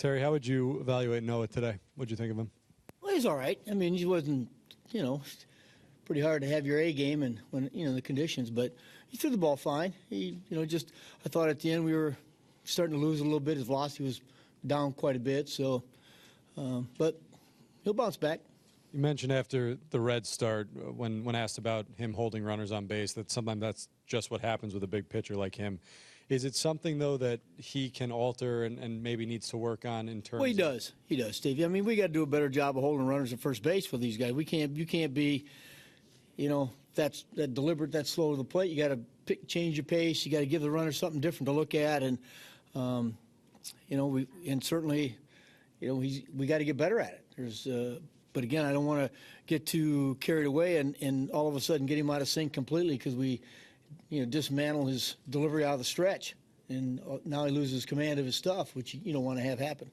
Terry, how would you evaluate Noah today? What'd you think of him? Well, he's all right. I mean, he wasn't, pretty hard to have your A game and when, the conditions, but he threw the ball fine. He, I thought at the end we were starting to lose a little bit. His velocity was down quite a bit, so, but he'll bounce back. You mentioned after the Reds start, when asked about him holding runners on base, that sometimes that's just what happens with a big pitcher like him. Is it something, though, that he can alter and maybe needs to work on in terms? Well, he does. He does, Stevie. I mean, we got to do a better job of holding runners at first base for these guys. You can't be, that deliberate, that slow to the plate. You got to change your pace. You got to give the runner something different to look at, and certainly, we got to get better at it. But again, I don't want to get too carried away and all of a sudden get him out of sync completely because we, dismantle his delivery out of the stretch, and now he loses command of his stuff, which you don't want to have happen.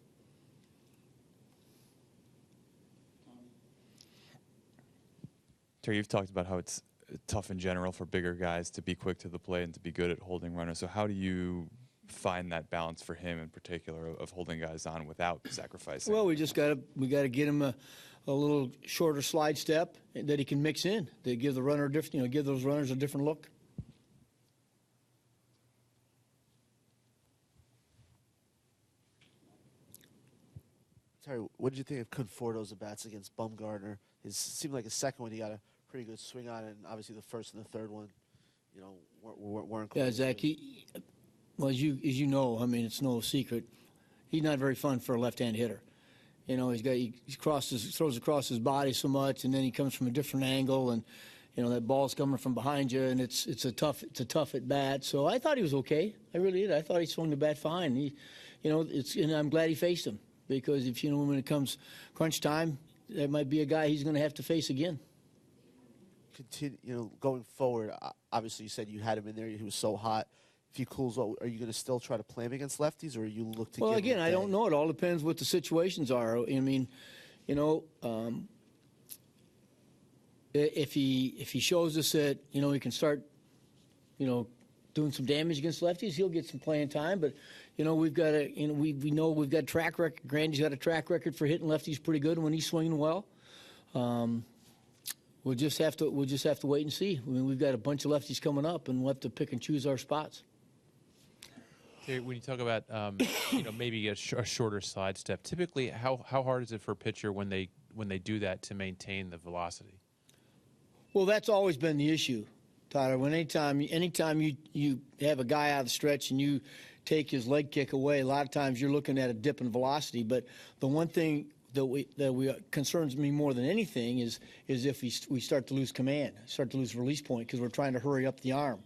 Terry, you've talked about how it's tough in general for bigger guys to be quick to the plate and to be good at holding runners. So how do you find that balance for him in particular of holding guys on without sacrificing? Well, we got to get him a little shorter slide step that he can mix in to give the runner give those runners a different look. Terry, what did you think of Conforto's at-bats against Bumgarner? It seemed like his second one he got a pretty good swing on it, and obviously the first and the third one, weren't close. Yeah, Zach, as you know, I mean, it's no secret, he's not very fun for a left-hand hitter. He throws across his body so much, and then he comes from a different angle, and that ball's coming from behind you, and it's a tough at bat. So I thought he was okay. I really did. I thought he swung the bat fine. And I'm glad he faced him because if when it comes crunch time, that might be a guy he's going to have to face again. Going forward, obviously you said you had him in there. He was so hot. If he cools, are you going to still try to play him against lefties, or you look to? Well, again, I don't know. It all depends what the situations are. I mean, if he shows us that he can start, doing some damage against lefties, he'll get some playing time. But we've got we know we've got track record. Grandy's got a track record for hitting lefties pretty good when he's swinging well. We'll just have to wait and see. I mean, we've got a bunch of lefties coming up, and we'll have to pick and choose our spots. When you talk about maybe a shorter slide step, typically how hard is it for a pitcher when they do that to maintain the velocity? Well, that's always been the issue, Tyler. Anytime you have a guy out of the stretch and you take his leg kick away, a lot of times you're looking at a dip in velocity. But the one thing that concerns me more than anything is if we start to lose command, start to lose release point because we're trying to hurry up the arm.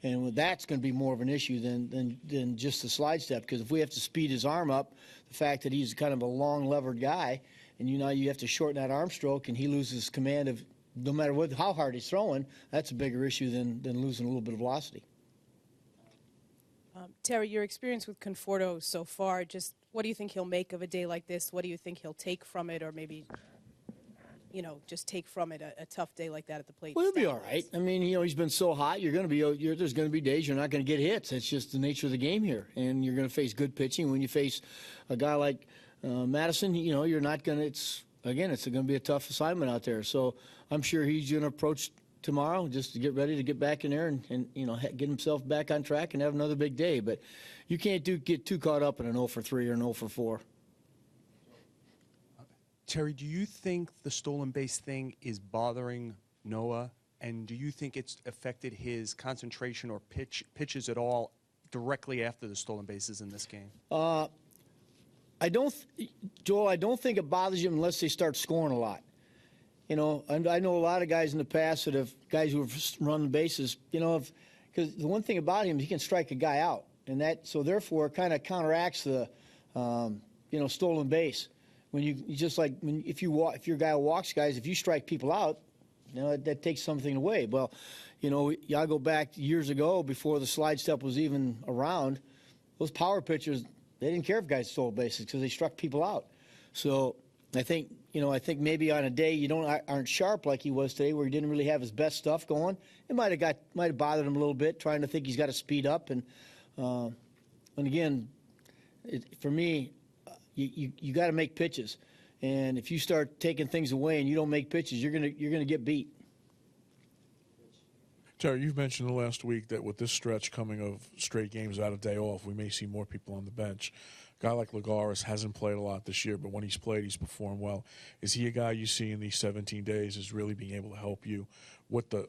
And that's going to be more of an issue than just the slide step, because if we have to speed his arm up, the fact that he's kind of a long levered guy, and you have to shorten that arm stroke, and he loses command of no matter how hard he's throwing, that's a bigger issue than losing a little bit of velocity. Terry, your experience with Conforto so far, just what do you think he'll make of a day like this? What do you think he'll take from it, or maybe just take from it a tough day like that at the plate? Well, he'll be all right. I mean, he's been so hot. There's going to be days you're not going to get hits. It's just the nature of the game here, and you're going to face good pitching. When you face a guy like Madison, you're not going to. It's going to be a tough assignment out there. So I'm sure he's going to approach tomorrow just to get ready to get back in there and get himself back on track and have another big day. But you can't get too caught up in an 0 for 3 or an 0 for 4. Terry, do you think the stolen base thing is bothering Noah, and do you think it's affected his concentration or pitches at all directly after the stolen bases in this game? Joel, I don't think it bothers him unless they start scoring a lot. And I know a lot of guys in the past guys who have run the bases, because the one thing about him, he can strike a guy out, and so therefore it kind of counteracts the, stolen base. When if you're a guy who walks guys, if you strike people out, that takes something away. Well, y'all go back years ago before the slide step was even around, those power pitchers, they didn't care if guys stole bases because they struck people out. So I think maybe on a day you aren't sharp like he was today, where he didn't really have his best stuff going, it might have bothered him a little bit, trying to think he's got to speed up. And again, for me, you got to make pitches. And if you start taking things away and you don't make pitches, you're gonna get beat. Terry, you've mentioned the last week that with this stretch coming of straight games out of day off, we may see more people on the bench. A guy like Lagares hasn't played a lot this year, but when he's played, he's performed well. Is he a guy you see in these 17 days is really being able to help you with the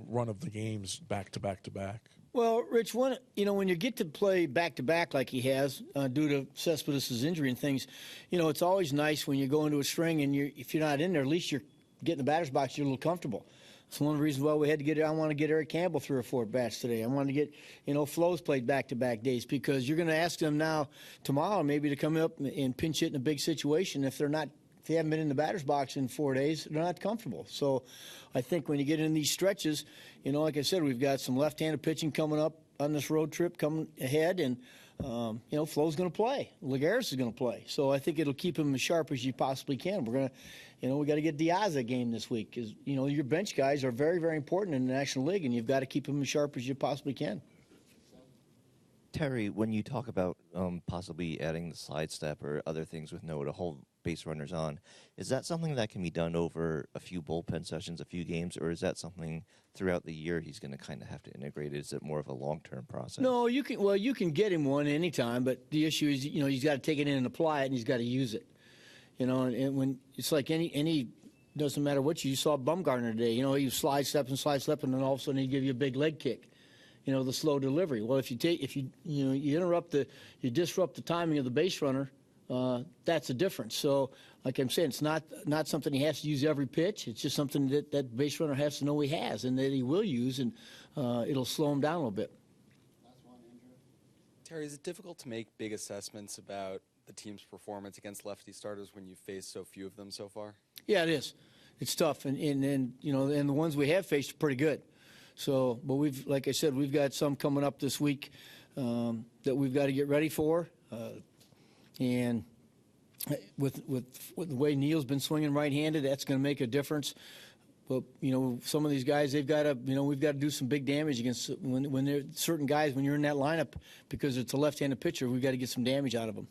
run of the games back to back to back? Well, Rich, when you get to play back-to-back like he has due to Cespedes' injury and things, it's always nice when you go into a string and if you're not in there, at least you're getting the batter's box, you're a little comfortable. It's one of the reasons why we had to I want to get Eric Campbell 3 or 4 bats today. I want to get, Flo's played back-to-back days because you're going to ask them now tomorrow maybe to come up and pinch hit in a big situation. If they haven't been in the batter's box in 4 days, they're not comfortable. So I think when you get in these stretches, like I said, we've got some left-handed pitching coming up on this road trip coming ahead, and, Flo's going to play. Lagares is going to play. So I think it'll keep him as sharp as you possibly can. We're going to, we got to get Diaz a game this week because, your bench guys are very, very important in the National League, and you've got to keep them as sharp as you possibly can. Terry, when you talk about possibly adding the slide step or other things with Noah to hold base runners on, is that something that can be done over a few bullpen sessions, a few games, or is that something throughout the year he's going to kind of have to integrate it? Is it more of a long-term process? No, you can get him one anytime, but the issue is, he's got to take it in and apply it, and he's got to use it. And when it's like any doesn't matter what you saw Bumgarner today, he was slide stepping, and then all of a sudden he'd give you a big leg kick. The slow delivery. Well, if you disrupt the timing of the base runner, that's a difference. So, like I'm saying, it's not something he has to use every pitch. It's just something that base runner has to know he has and that he will use, and it'll slow him down a little bit. Terry, is it difficult to make big assessments about the team's performance against lefty starters when you've faced so few of them so far? Yeah, it is. It's tough, and the ones we have faced are pretty good. So, but like I said, we've got some coming up this week that we've got to get ready for, and with the way Neal's been swinging right-handed, that's going to make a difference. But some of these guys, we've got to do some big damage against when they're certain guys when you're in that lineup because it's a left-handed pitcher. We've got to get some damage out of them.